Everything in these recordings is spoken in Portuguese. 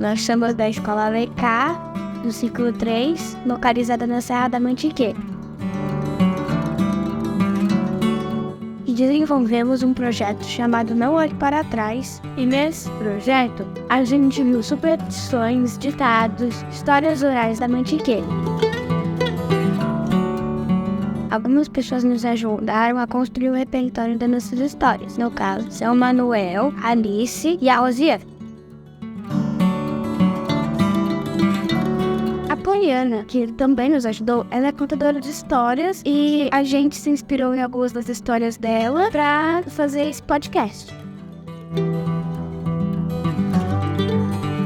Nós somos da Escola LK, do ciclo 3, localizada na Serra da Mantiqueira. E desenvolvemos um projeto chamado Não Olhe Para Trás, e nesse projeto a gente viu superstições, ditados, histórias orais da Mantiqueira. Algumas pessoas nos ajudaram a construir o repertório das nossas histórias, no caso, São Manuel, Alice e a Rosiane. A Poliana, que também nos ajudou, ela é contadora de histórias e a gente se inspirou em algumas das histórias dela para fazer esse podcast.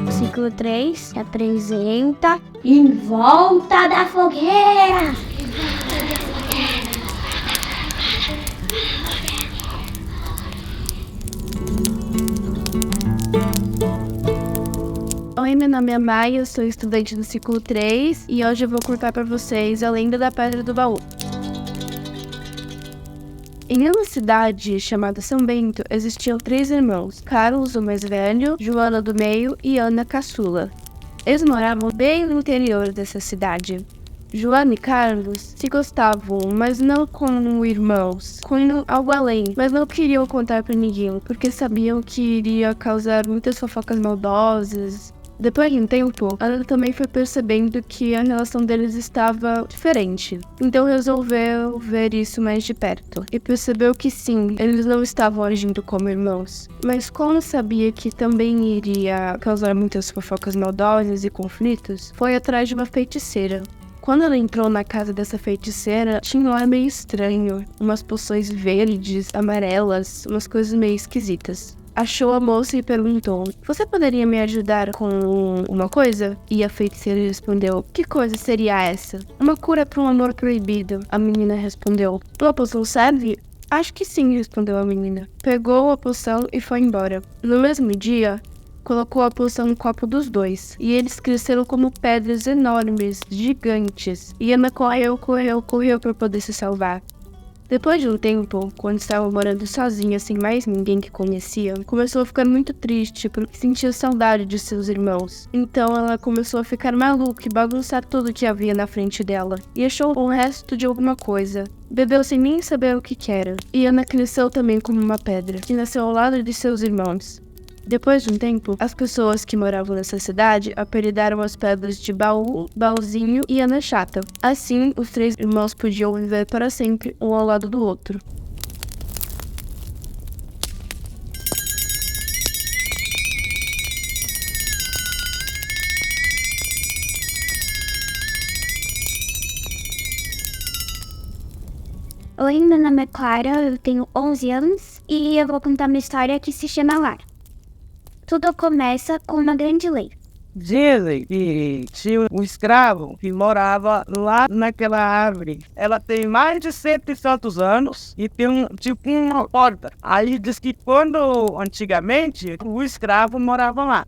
O ciclo 3 apresenta Em Volta da Fogueira! Oi, meu nome é Maia, eu sou estudante do ciclo 3 e hoje eu vou contar para vocês a lenda da Pedra do Baú. Em uma cidade chamada São Bento, existiam 3 irmãos, Carlos, o mais velho, Joana do meio e Ana caçula. Eles moravam bem no interior dessa cidade. Joana e Carlos se gostavam, mas não como irmãos, com algo além, mas não queriam contar para ninguém, porque sabiam que iria causar muitas fofocas maldosas. Depois de um tempo, Ana também foi percebendo que a relação deles estava diferente. Então resolveu ver isso mais de perto. E percebeu que sim, eles não estavam agindo como irmãos. Mas como sabia que também iria causar muitas fofocas maldosas e conflitos, foi atrás de uma feiticeira. Quando ela entrou na casa dessa feiticeira, tinha um ar meio estranho. Umas poções verdes, amarelas, umas coisas meio esquisitas. Achou a moça e perguntou: "Você poderia me ajudar com uma coisa?" E a feiticeira respondeu: "Que coisa seria essa?" "Uma cura para um amor proibido", a menina respondeu. "Uma poção serve?" "Acho que sim", respondeu a menina. Pegou a poção e foi embora. No mesmo dia, colocou a poção no copo dos dois, e eles cresceram como pedras enormes, gigantes. E Ana correu para poder se salvar. Depois de um tempo, quando estava morando sozinha, sem mais ninguém que conhecia, começou a ficar muito triste porque sentia saudade de seus irmãos. Então ela começou a ficar maluca e bagunçar tudo que havia na frente dela, e achou o resto de alguma coisa. Bebeu sem nem saber o que era, e Ana cresceu também como uma pedra, e nasceu ao lado de seus irmãos. Depois de um tempo, as pessoas que moravam nessa cidade apelidaram as pedras de Baú, Baúzinho e Ana Chata. Assim, os 3 irmãos podiam viver para sempre, um ao lado do outro. Oi, meu nome é Clara, eu tenho 11 anos e eu vou contar uma história que se chama Lara. Tudo começa com uma grande lei. Dizem que tinha um escravo que morava lá naquela árvore. Ela tem mais de 100 e tantos anos e tem uma porta. Aí diz que antigamente, o escravo morava lá.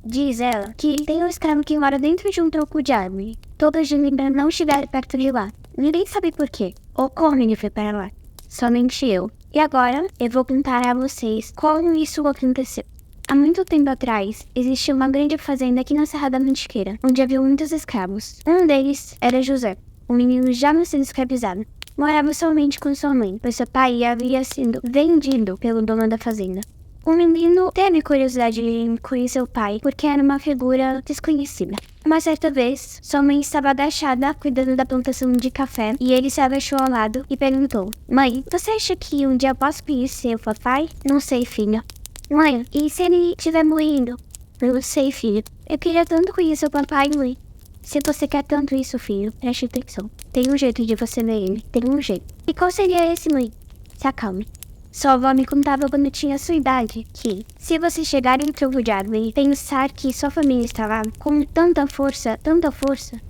Diz ela que tem um escravo que mora dentro de um tronco de árvore. Todos de Libra não estiveram perto de lá. Ninguém sabe por quê ou como ele foi para lá. Somente eu. E agora eu vou contar a vocês como isso aconteceu. Há muito tempo atrás, existia uma grande fazenda aqui na Serra da Mantiqueira, onde havia muitos escravos. Um deles era José, um menino já nascido escravizado. Morava somente com sua mãe, pois seu pai havia sido vendido pelo dono da fazenda. O menino teve curiosidade em conhecer o pai, porque era uma figura desconhecida. Uma certa vez, sua mãe estava agachada, cuidando da plantação de café, e ele se agachou ao lado e perguntou: "Mãe, você acha que um dia eu posso conhecer o papai?" "Não sei, filha." "Mãe, e se ele estiver morrendo?" "Não sei, filho. Eu queria tanto conhecer o papai, mãe." "Se você quer tanto isso, filho, preste atenção. Tem um jeito de você ver ele. Tem um jeito." "E qual seria esse, mãe?" "Se acalme. Sua avó me contava quando tinha a sua idade que, se você chegar em um tronco de árvore e pensar que sua família está lá, com tanta força,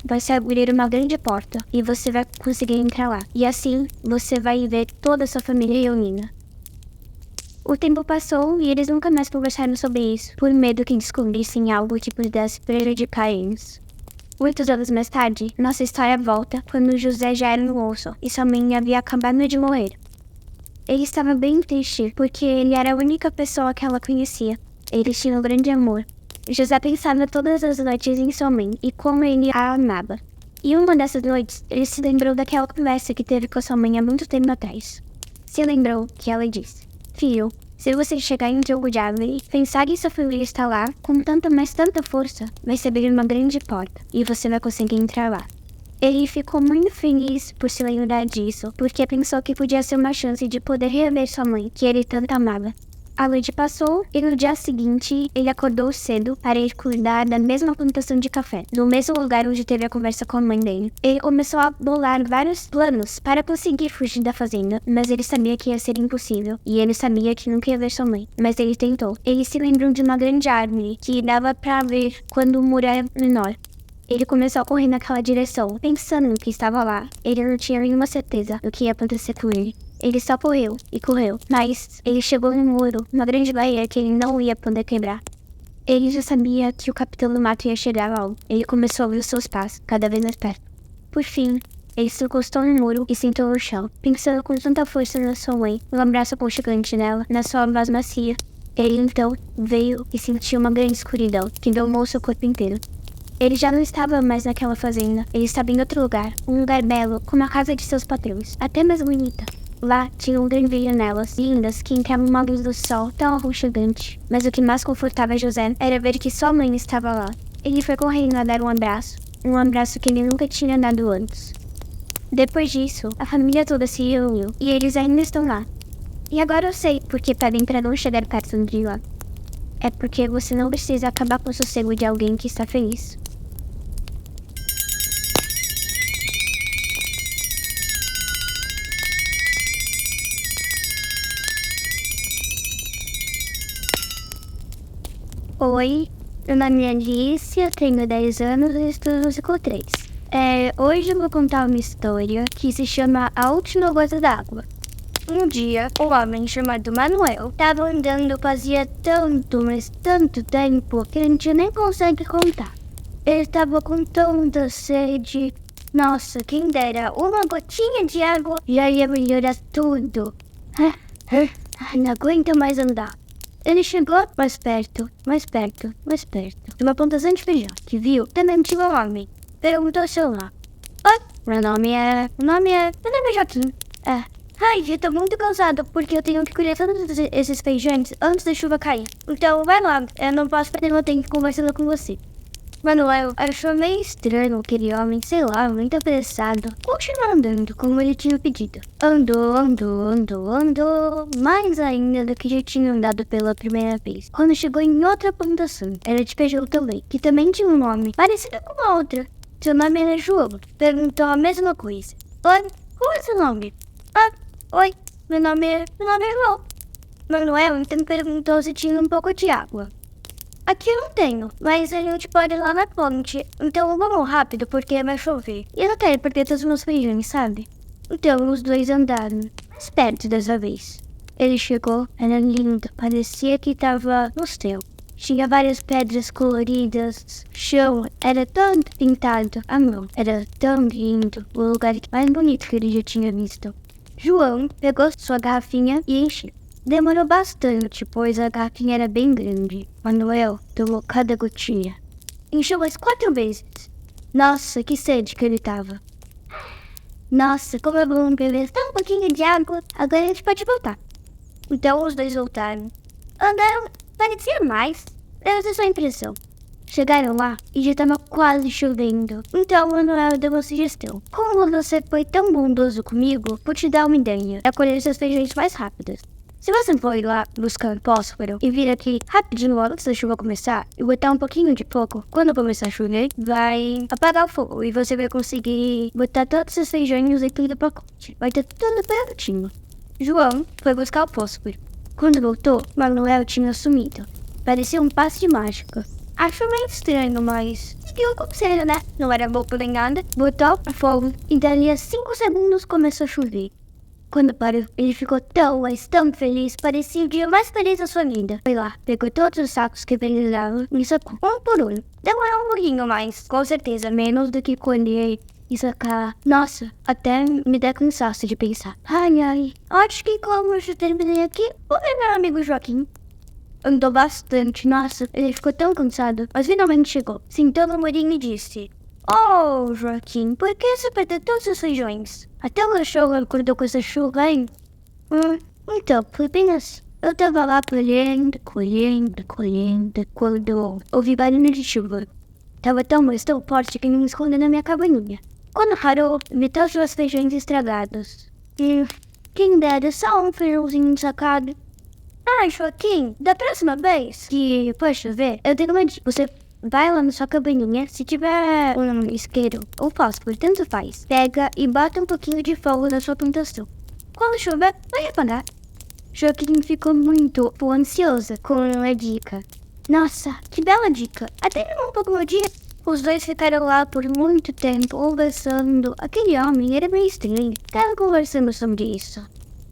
vai se abrir uma grande porta e você vai conseguir entrar lá. E assim, você vai ver toda a sua família reunida." O tempo passou e eles nunca mais conversaram sobre isso, por medo que descobrissem algo que pudesse prejudicar eles. Muitos anos mais tarde, nossa história volta quando José já era um moço e sua mãe havia acabado de morrer. Ele estava bem triste porque ele era a única pessoa que ela conhecia. Eles tinham um grande amor. José pensava todas as noites em sua mãe e como ele a amava. E uma dessas noites, ele se lembrou daquela conversa que teve com sua mãe há muito tempo atrás. Se lembrou que ela disse: "Filho, se você chegar em um jogo de árvore, pensar que sua família está lá com tanta, mas tanta força, vai se abrir uma grande porta e você vai conseguir entrar lá." Ele ficou muito feliz por se lembrar disso, porque pensou que podia ser uma chance de poder rever sua mãe, que ele tanto amava. A noite passou e no dia seguinte ele acordou cedo para ir cuidar da mesma plantação de café, no mesmo lugar onde teve a conversa com a mãe dele. Ele começou a bolar vários planos para conseguir fugir da fazenda, mas ele sabia que ia ser impossível, e ele sabia que nunca ia ver sua mãe, mas ele tentou. Ele se lembrou de uma grande árvore que dava para ver quando o muro era menor. Ele começou a correr naquela direção, pensando que estava lá. Ele não tinha nenhuma certeza do que ia acontecer com ele. Ele só correu e correu, mas ele chegou num muro, uma grande barreira que ele não ia poder quebrar. Ele já sabia que o capitão do mato ia chegar logo. Ele começou a ouvir os seus passos, cada vez mais perto. Por fim, ele se encostou no muro e sentou no chão, pensando com tanta força na sua mãe, no abraço aconchegante nela, na sua voz macia. Ele então veio e sentiu uma grande escuridão que domou seu corpo inteiro. Ele já não estava mais naquela fazenda. Ele estava em outro lugar, um lugar belo, como a casa de seus patrões, até mais bonita. Lá tinha um grande janelas lindas que entravam uma luz do sol tão aconchegante. Mas o que mais confortava José era ver que sua mãe estava lá. Ele foi correndo a dar um abraço que ele nunca tinha dado antes. Depois disso, a família toda se reuniu e eles ainda estão lá. E agora eu sei porque pedem para não chegar perto de lá. É porque você não precisa acabar com o sossego de alguém que está feliz. Oi, meu nome é Alice, eu tenho 10 anos e estudo no ciclo 3. Hoje eu vou contar uma história que se chama A Última Gota d'Água. Um dia, um homem chamado Manuel estava andando fazia tanto, mas tanto tempo que a gente nem consegue contar. Ele estava com tanta sede. Nossa, quem dera, uma gotinha de água já ia melhorar tudo. Não aguento mais andar. Ele chegou mais perto de uma plantação de feijão, que viu também tinha um homem. Perguntou seu nome. Oi, meu nome é Joaquim. Ai, eu tô muito cansado, porque eu tenho que colher todos esses feijões antes da chuva cair. Então, vai lá, eu não posso perder meu tempo conversando com você. Manuel achou meio estranho aquele homem, sei lá, muito apressado. Continuou andando, como ele tinha pedido. Andou, mais ainda do que já tinha andado pela primeira vez. Quando chegou em outra plantação, era de feijão também, que também tinha um nome, parecido com a outra. Seu nome era João. Perguntou a mesma coisa. Oi, qual é seu nome? Oi, meu nome é João. Manuel então perguntou se tinha um pouco de água. Aqui eu não tenho, mas a gente pode ir lá na ponte. Então vamos rápido porque vai chover. E eu não quero perder todos os meus feijões, sabe? Então os dois andaram mais perto dessa vez. Ele chegou, era lindo, parecia que estava no céu. Tinha várias pedras coloridas, o chão era todo pintado à mão. Era tão lindo, o lugar mais bonito que ele já tinha visto. João pegou sua garrafinha e encheu. Demorou bastante, pois a garrafinha era bem grande. Manuel tomou cada gotinha. Encheu mais 4 vezes. Nossa, que sede que ele tava. Nossa, como é bom beber só um pouquinho de água. Agora a gente pode voltar. Então os dois voltaram. Andaram, parecia mais. Deve ser sua impressão. Chegaram lá e já estava quase chovendo. Então Manuel deu uma sugestão. Como você foi tão bondoso comigo, vou te dar uma ideia. É colher seus feijões mais rápidos. Se você for ir lá buscar fósforo e vir aqui rapidinho antes da chuva começar e botar um pouquinho de fogo, quando começar a chover, vai apagar o fogo e você vai conseguir botar todos os feijões dentro do pacote. Vai ter tudo pertinho. João foi buscar o fósforo. Quando voltou, Manuel tinha sumido. Parecia um passe de mágica. Achou meio estranho, mas seguiu o conselho, né? Não era bobo nem nada. Botou o fogo e dali a 5 segundos começou a chover. Quando parou, ele ficou tão, mas tão feliz, parecia o dia mais feliz da sua vida. Foi lá, pegou todos os sacos que precisavam e sacou um por um. Demorou um pouquinho mais, com certeza, menos do que colher e sacar. Nossa, até me dá cansaço de pensar. Ai, acho que como eu já terminei aqui, vou ver meu amigo Joaquim. Andou bastante, nossa, ele ficou tão cansado, mas finalmente chegou. Sentou no murinho e disse: Oh, Joaquim, por que você perdeu todos os feijões? Até o cachorro acordou com essa chuva, hein? Então, foi bem assim. Eu tava lá colhendo, quando ouvi barulho de chuva. Tava tão forte que me escondi na minha cabaninha. Quando parou, vi todos os feijões estragados. E quem dera só um feijãozinho sacado. Ah, Joaquim, da próxima vez que for chover, eu tenho uma dica. Você vai lá na sua cabaninha, se tiver um isqueiro ou fósforo, tanto faz. Pega e bota um pouquinho de fogo na sua plantação. Quando chover, vai apagar. Joaquim ficou muito ansioso com a dica. Nossa, que bela dica. Até um pouco no dia. Os dois ficaram lá por muito tempo, conversando. Aquele homem era meio estranho. Estavam conversando sobre isso.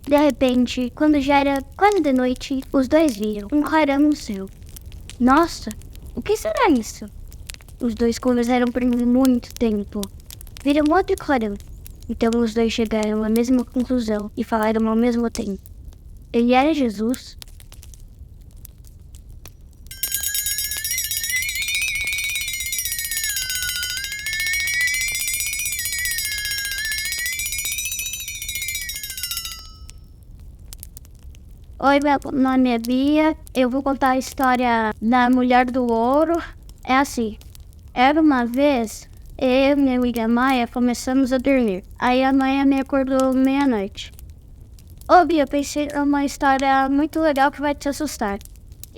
De repente, quando já era quase de noite, os dois viram um clarão no céu. Nossa, o que será isso? Os dois conversaram por muito tempo. Viram outro clarão. Então os dois chegaram à mesma conclusão e falaram ao mesmo tempo. Ele era Jesus? Oi, meu nome é Bia. Eu vou contar a história da Mulher do Ouro. É assim. Era uma vez, eu, meu e a Maia começamos a dormir. Aí a Maia me acordou meia-noite. Ô, Bia, pensei numa história muito legal que vai te assustar.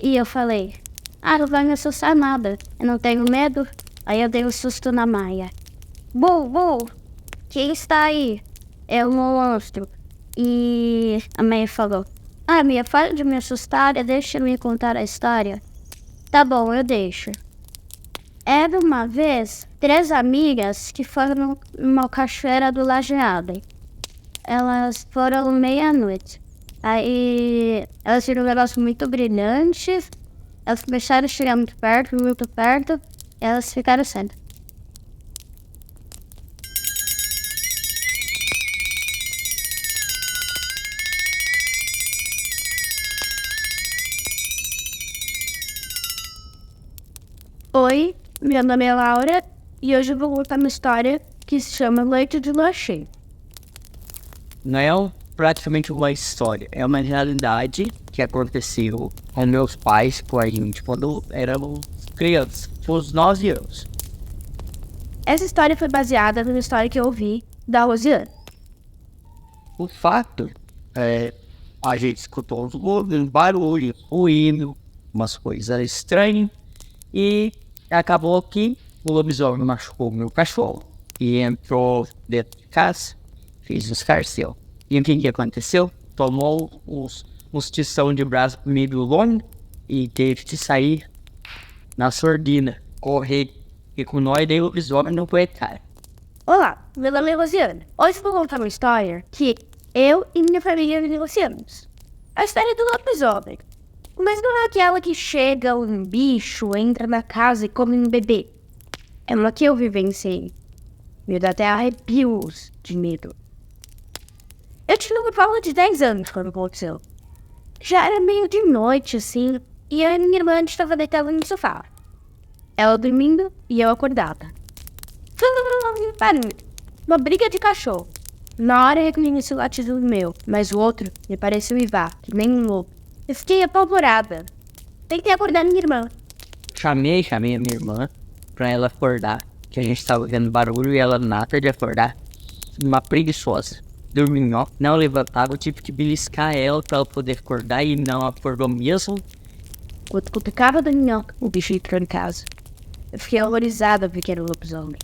E eu falei, não vai me assustar nada. Eu não tenho medo. Aí eu dei um susto na Maia. Bu, quem está aí? É um monstro. E a Maia falou, Bia, para de me assustar e deixa me contar a história. Tá bom, eu deixo. Era uma vez 3 amigas que foram numa cachoeira do Lajeado. Elas foram meia-noite. Aí elas viram um negócio muito brilhante. Elas começaram a chegar muito perto. E elas ficaram cegas. Oi, meu nome é Laura e hoje eu vou contar uma história que se chama Leite de Lua Cheia. Não é praticamente uma história, é uma realidade que aconteceu com meus pais, com a gente, quando éramos crianças, com os 9 anos. Essa história foi baseada numa história que eu ouvi da Rosiane. O fato é, a gente escutou um barulho, ruído, umas coisas estranhas, e acabou que o lobisomem machucou o meu cachorro e entrou dentro de casa, fez um escarcel. E o que aconteceu? Tomou uns tição de braço meio longo e teve que sair na sordina, correr. E com nós, daí o lobisomem não foi cara. Olá, meu nome é Rosiane. Hoje eu vou contar uma história que eu e minha família negociamos. A história do lobisomem. Mas não é aquela que chega um bicho, entra na casa e come um bebê. É uma que eu vivenciei. Me dá até arrepios de medo. Eu tinha por volta de 10 anos quando aconteceu. Já era meio de noite, assim, e eu e minha irmã estava deitada no sofá. Ela dormindo e eu acordada. Barulho. Uma briga de cachorro. Na hora eu reconheci o latido meu, mas o outro me pareceu uivar, que nem um lobo. Eu fiquei apavorada. Tentei acordar minha irmã. Chamei a minha irmã pra ela acordar, que a gente tava vendo barulho e ela nada de acordar. Uma preguiçosa. Dormiu, não levantava, eu tive que beliscar ela pra ela poder acordar e não acordou mesmo. Quando cutucava da minhoca, o bicho entrou em casa. Eu fiquei horrorizada porque era um lobisomem.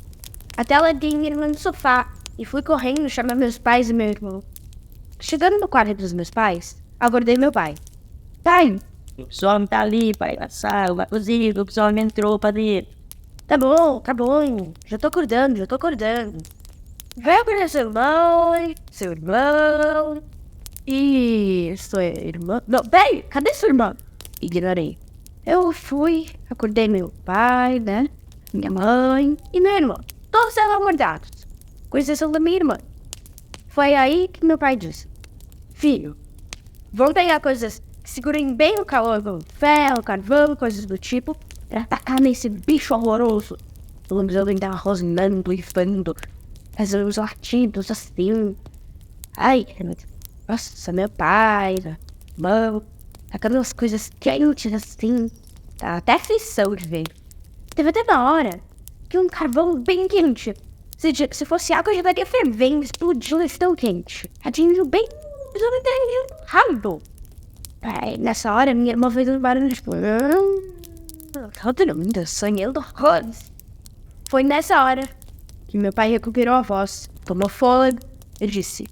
Até larguei minha irmã no sofá e fui correndo chamar meus pais e meu irmão. Chegando no quarto dos meus pais, acordei meu pai. Pai! O lobisomem tá ali, pai, na sala, na cozinha, o lobisomem entrou pra dentro. Tá bom. Já tô acordando. Vai acordar seu irmão. E sua irmã. Não, peraí, cadê sua irmã? Ignorei. Eu fui, acordei meu pai, né? Minha mãe e meu irmão. Todos eram acordados, com exceção da minha irmã. Foi aí que meu pai disse: Filho, vamos pegar coisas segurem bem o calor do ferro, carvão, coisas do tipo, pra atacar nesse bicho horroroso. O lobisomem tava rosnando e fando, fazendo os latidos assim. Ai, nossa, meu pai, mão, tacando umas coisas quentes assim. Tá até aflição de ver. Teve até uma hora que um carvão bem quente. Se fosse água, já estaria fervendo, explodindo, de tão quente. Atingiu bem rápido. Aí, nessa hora, minha irmã fez um barulho tipo... Todo mundo sonhando horrores. Foi nessa hora que meu pai recuperou a voz, tomou fôlego e disse: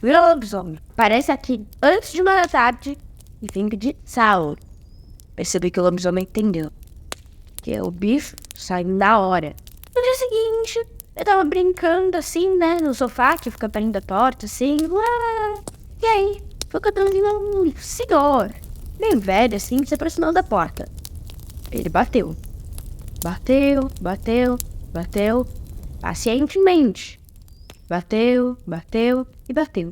"Vira lobisomem, parece aqui antes de 1 da tarde e vim pedir sal." Percebi que o lobisomem entendeu. Que o bicho saiu na hora. No dia seguinte, eu tava brincando assim, né, no sofá, que fica perto da porta, assim. E aí, foi cantando um senhor, bem velho, assim, se aproximando da porta. Ele bateu. Bateu, bateu, bateu, pacientemente. Bateu, bateu e bateu.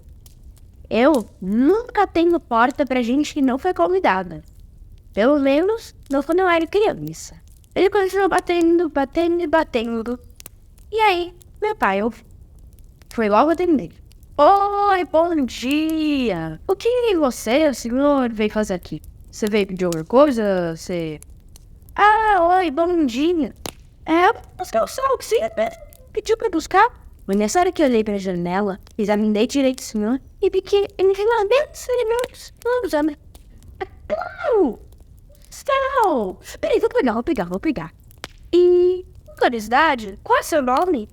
Eu nunca tenho porta pra gente que não foi convidada. Pelo menos não quando eu era criança. Ele continuou batendo, batendo e batendo. E aí, meu pai foi logo atender. Oi, bom dia. O que você, senhor, veio fazer aqui? Você veio pedir alguma coisa? Você... Ah, oi, bom dia. Buscar o sal que você pediu pra buscar. Mas nessa hora que eu olhei pra janela, examinei direito o senhor e vi que ele vinha bem seriamente. Claro! Sal! Peraí, vou pegar. E, curiosidade, qual é seu nome?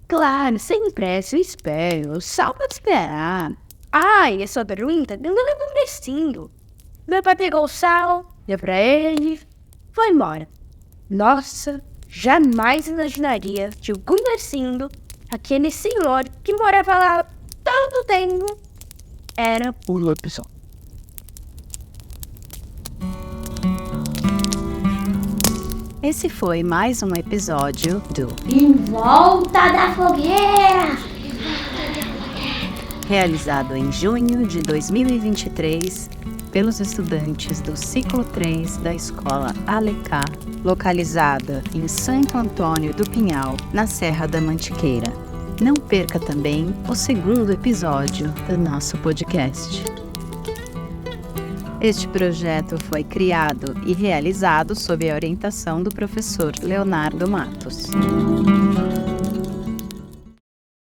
Claro, sem pressa, eu espero. Sal pode esperar. Ai, é sua pergunta? Não lembro um precinho. Meu pai pegou o sal, deu pra ele, foi embora. Nossa, jamais imaginaria que o Gunarcindo, aquele senhor que morava lá há tanto tempo, era o lobisomem. Esse foi mais um episódio do Em volta da fogueira! realizado em junho de 2023 pelos estudantes do ciclo 3 da Escola Alecá, localizada em Santo Antônio do Pinhal, na Serra da Mantiqueira. Não perca também o segundo episódio do nosso podcast. Este projeto foi criado e realizado sob a orientação do professor Leonardo Matos.